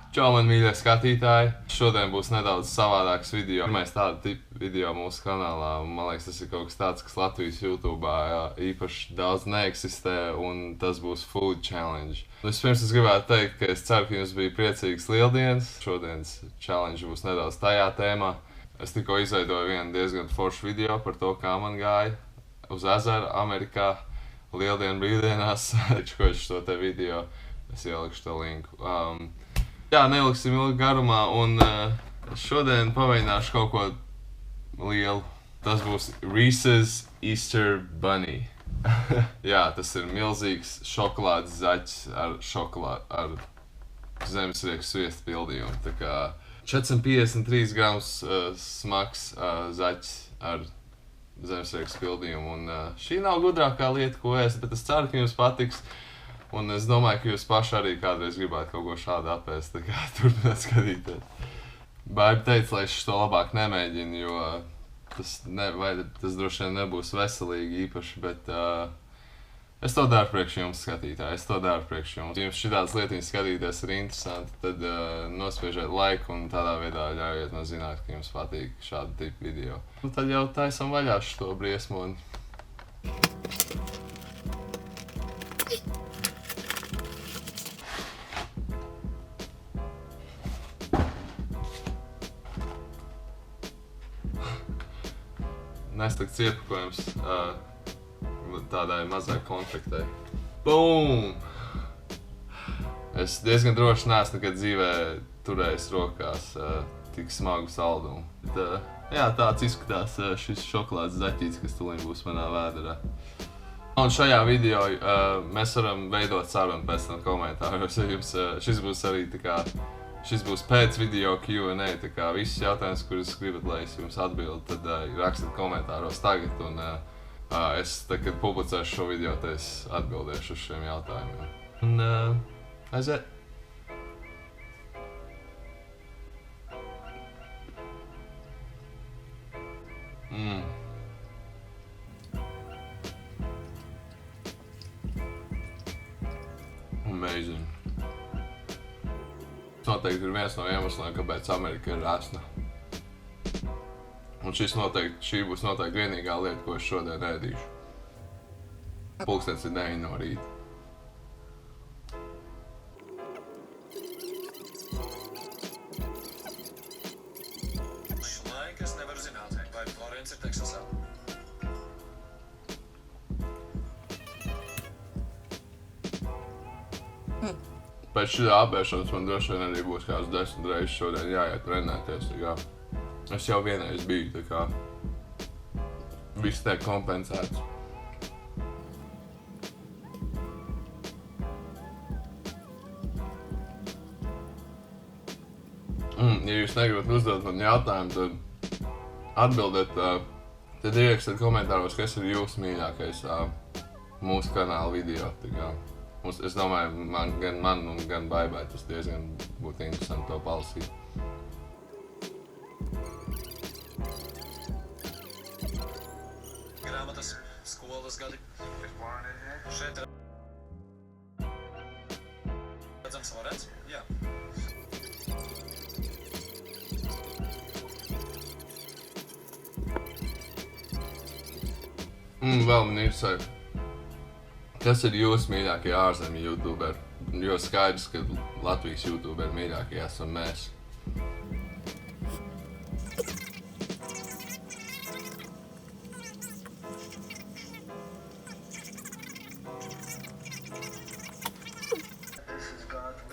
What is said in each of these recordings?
Čau, man mīļie skatītāji! Šodien būs nedaudz savādāks video. Pirmais tāda tipa video mūsu kanālā. Man liekas, tas ir kaut kas tāds, kas Latvijas YouTube īpaši daudz neeksistē, un tas būs Food Challenge. Vispirms es gribētu teikt, ka es ceru, ka jums bija priecīgas lieldienas. Šodienas challenge būs nedaudz tajā tēmā. Es tikko izveidoju vienu diezgan foršu video par to, kā man gāja uz ezeru Amerikā lieldienu brīvdienās. Ko es šo te video, es ielikšu to linku. Jā, neliksim ilgi garumā, un šodien pamēģināšu kaut ko lielu. Tas būs Reese's Easter Bunny. Jā, tas ir milzīgs šokolādes zaķis ar zemesrieku sviestu pildījumu. Tā kā 453 grams smags zaķis ar zemesrieku pildījumu. Un šī nav gudrākā lieta, ko ēst, bet es ceru, ka jums patiks. Un es domāju, ka jūs paši arī kādreiz gribētu kaut ko šādu apēst, tā kā turpināt skatīties. Baiba teica, lai es to labāk nemēģinu, jo tas droši vien nebūs veselīgi īpaši, bet es to daru priekš jums, skatītāji, es to daru priekš jums. Ja jums šitādas lietiņas skatīties ir interesanti, tad nospiežiet laiku un tādā veidā ļaujiet man zināt, ka jums patīk šāda tipa video. Un tad jau taisam vaļā šo briesmoni. Nestakts iepakojums tādai mazai konfektei. Boom! Es diezgan droši neesmu nekad dzīvē turējis rokās tik smagu saldumu. Bet, jā, tāds izskatās šis šokolādes zaķītis, kas tūlīt būs manā vēderā. Un šajā video mēs varam veidot sarunu pēc tam komentāros, ja jums šis būs arī tā kā šis būs pēc video Q&A, tā kā visus jautājumus, kurus gribat, lai es jums atbildu, tad rakstiet komentāros tagad, un es, kad publicēšu šo video, tad es atbildēšu uz šiem jautājumiem. Un aiziet! Amazing. Noteikti ir viens no iemesliem, kāpēc Amerika ir ēsna. Un šī būs noteikti vienīgā lieta, ko es šodien ēdīšu. Pulkstens ir 9 no rīta. Laika es nevaru zināt, vai Florence ir Teksasā. Pēc šī apēšanas man droši vien arī būs kāds 10 reizes šodien jāiet trenēties, tā kā es jau vienreiz biju, tā kā viss tiek kompensēts. Ja jūs negribat uzdot man jautājumu, tad atbildiet, tad ierakstiet komentāros, kas ir jūsu mīļākais mūsu kanāla video, tā kā. Es domāju, gan man un gan Baibai tas diezgan būtu interesanti to palasīt. Grāmatas, skolas gadi. Šeit redzams Florence? Jā. Vēl man interesē. Kas ir jūsu mīļākie ārzemju youtuberi? Jo skaidrs, ka Latvijas youtuberi mīļākie esam mēs.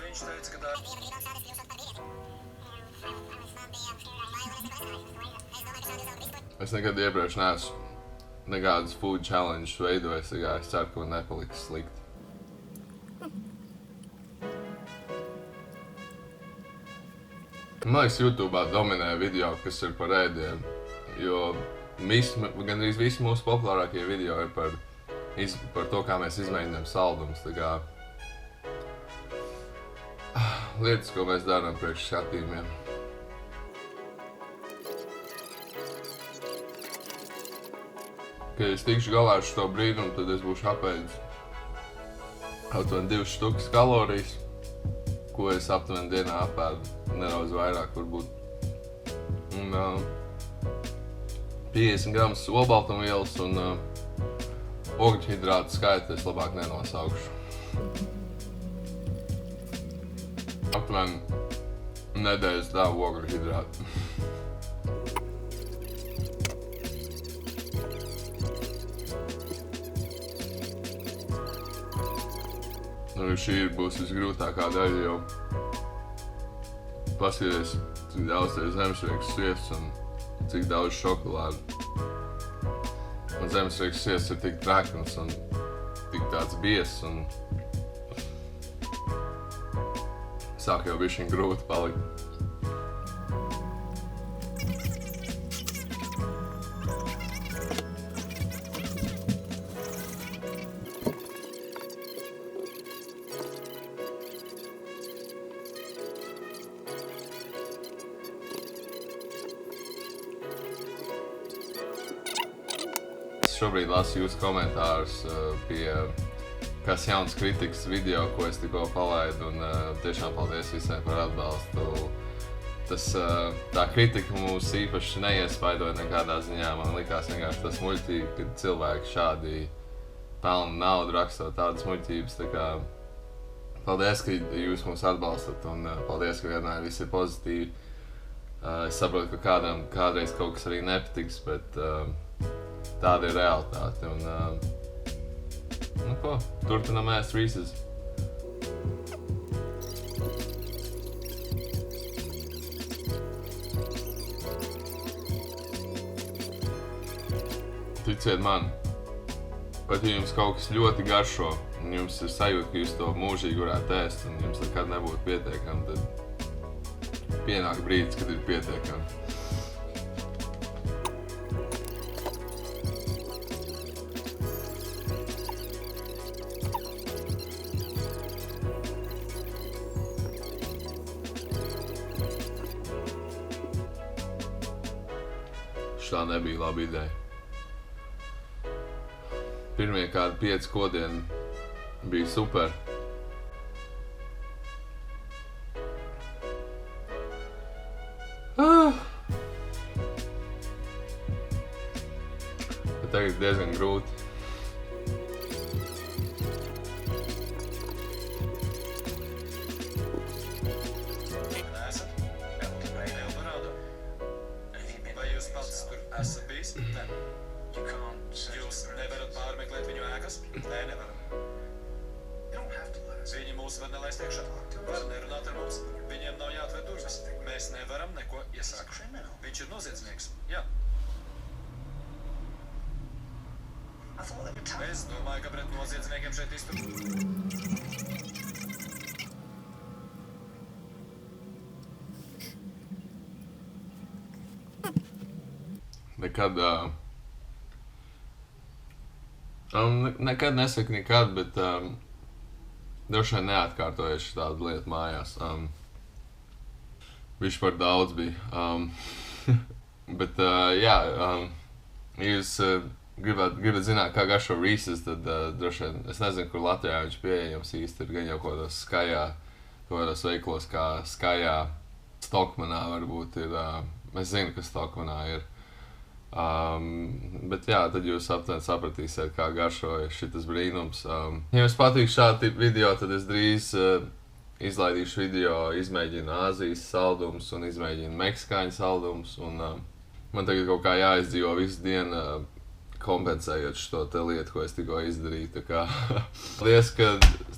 Viņš teica, ka tā... Es nekad iepriekš neesmu nekādas food challenge veidojis, tā kā es ceru, ka man nepaliks slikti. Man liekas, YouTube'ā dominē video, kas ir par ēdienu, jo gandrīz visi mūsu populārākie video ir par to, kā mēs izmēģinām saldumus, tā kā lietas, ko mēs darām priekš skatījumiem. Kad es tikšu galā ar šo brīnumu, tad es būšu apēdis aptuveni 2 štukas kalorijas. ko es aptuveni dienā apēdu nedaudz vairāk varbūt. Un 50 gramus olbaltumvielas un ogļhidrātu skaitu es labāk nenosaukšu. Aptuveni nedēļas dāvu ogļhidrātu. Šī būs visgrūtākā daļa, jo paskaties, cik daudz ir zemesriekas sviests un cik daudz šokolādu. Un zemesriekas sviests ir tik trekns un tik tāds biezs un sāk jau bišķiņ grūti palikt. Šobrīd lasu jūsu komentārus pie kas jauns kritikas video, ko es tikko palaidu, un tiešām paldies visiem par atbalstu. Tā kritika mūs īpaši neiespaidoja nekādā ziņā. Man likās vienkārši tas muļķīgi, kad cilvēki šādi pelna naudu rakstot tādas muļķības. Tā kā paldies, ka jūs mūs atbalstat, un paldies, ka vienmēr viss ir pozitīvi. Es saprotu, ka kādam kādreiz kaut kas arī nepatiks, bet tāda ir realitāte, un ko, turpinam ēst Reese's. Ticiet man, pat ja jums kaut kas ļoti garšo, un jums ir sajūta, ka jūs to mūžīgi varētu ēst, un jums nekad nebūtu pietiekami, tad pienāk brīdis, kad ir pietiekami. Tā nebija laba ideja. Pirmie kādi 5 kodieni bija super. Bet tagad ir diezgan grūti. Esat bijis? Nē. Jūs nevarat pārmeklēt viņu ēkas? Nē, nevaram. Viņi mūs var nelaist iekšā. Var nerunāt ar mums. Viņiem nav jāatver durvis. Mēs nevaram neko iesākt. Viņš ir noziedznieks. Jā. Es domāju, ka pret noziedzniekiem šeit iztur. Nekad nesaku nekad, bet droši vien neatkārtojuši tādu lietu mājās. Viņš par daudz bija. Bet jā, ja jūs gribat zināt, kā garšo Reese's, tad droši vien, es nezinu, kur Latvijā viņš pieejams īsti ir, gan jau kādos veiklos kā Skajā, Stokmanā varbūt ir, es zinu, ka Stokmanā ir. Bet jā, tad jūs aptuveni sapratīsiet, kā garšoja šitas brīnums. Ja jums patīk šādi video, tad es drīz izlaidīšu video, izmēģinu Āzijas saldumus un izmēģinu meksikāņu saldumus. Un man tagad kaut kā jāizdzīvo visu dienu, kompensējot šo te lietu, ko es tikko izdarīju. Tā kā paldies, ka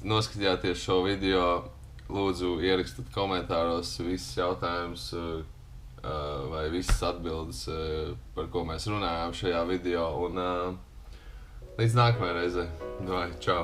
noskatījāties šo video. Lūdzu, ierakstiet komentāros visus jautājumus vai visas atbildes, par ko mēs runājām šajā video. Un līdz nākamajai reizei. Čau!